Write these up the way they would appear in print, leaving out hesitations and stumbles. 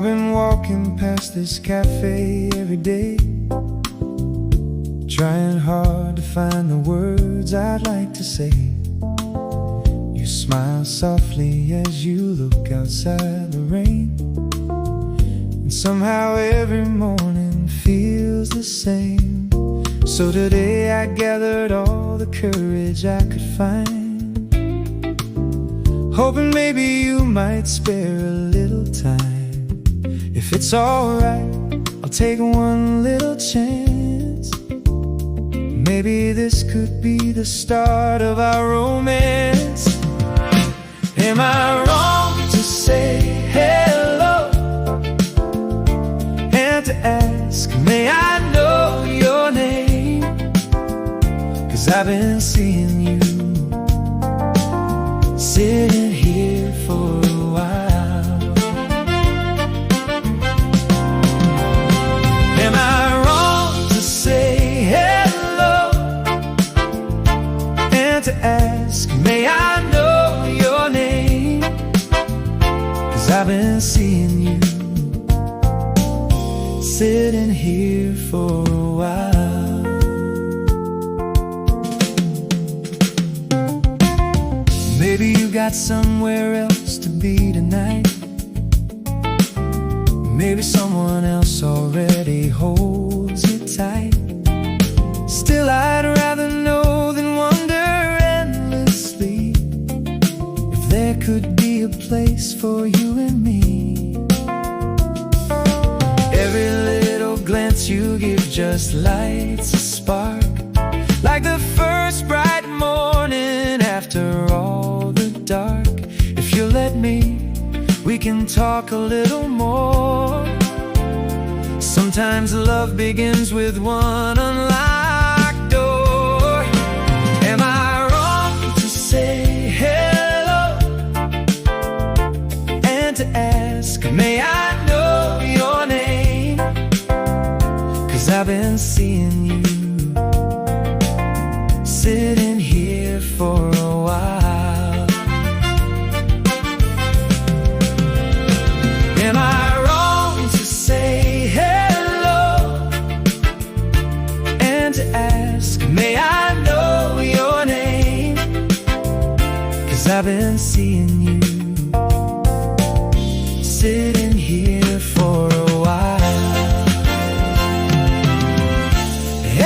been walking past this cafe every day, trying hard to find the words I'd like to say. You smile softly as you look outside the rain, and somehow every morning feels the same. So today I gathered all the courage I could find, hoping maybe you might spare a little time. If it's alright, I'll take one little chance. Maybe this could be the start of our romance. Am I wrong to say hello and to ask, may I know your name? 'Cause I've been seeing you sitting here for a while. Am I wrong to say hello and to ask, may I know your name? 'Cause I've been seeing you sitting here for a while. Maybe you got somewhere else to be tonight. Maybe someone else already holds you tight. Still, I'd rather know than wonder endlessly if there could be a place for you and me. Every little glance you give just lights a spark, like the first bright morning after all the dark. If you let me, we can talk a little more. Sometimes love begins with one unlocked door. Am I wrong to say hello and to ask, may I know your name? 'Cause I've been seeing you sitting here for a while. Am I wrong to say hello and to ask, may I know your name? 'Cause I've been seeing you sitting here for a while.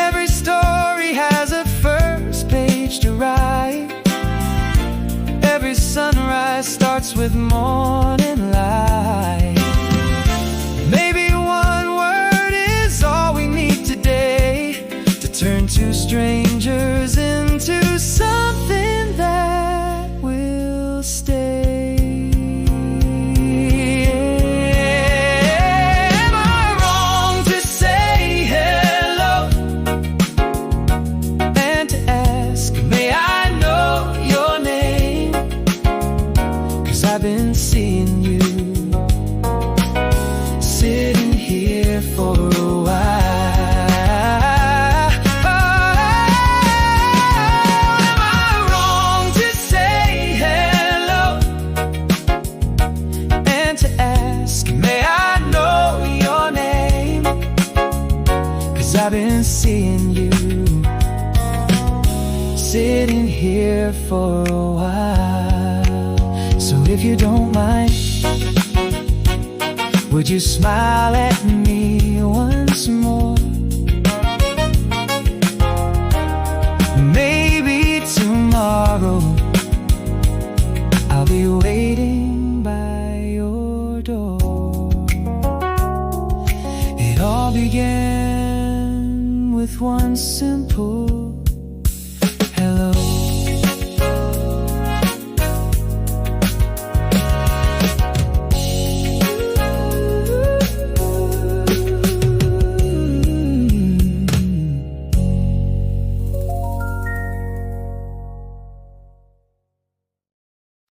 Every story has a first page to write. Every sunrise starts with morning light. Maybe one word is all we need today to turn two strangers into something that will stay. Am I wrong to say hello and to ask, may I know your name? 'Cause I've been seeing you sitting here for a while. Am I wrong to say hello and to ask, may I know your name? 'Cause I've been seeing you sitting here for a while. So if you don't mind, would you smile at me once more? Maybe tomorrow I'll be waiting by your door. It all began with one simple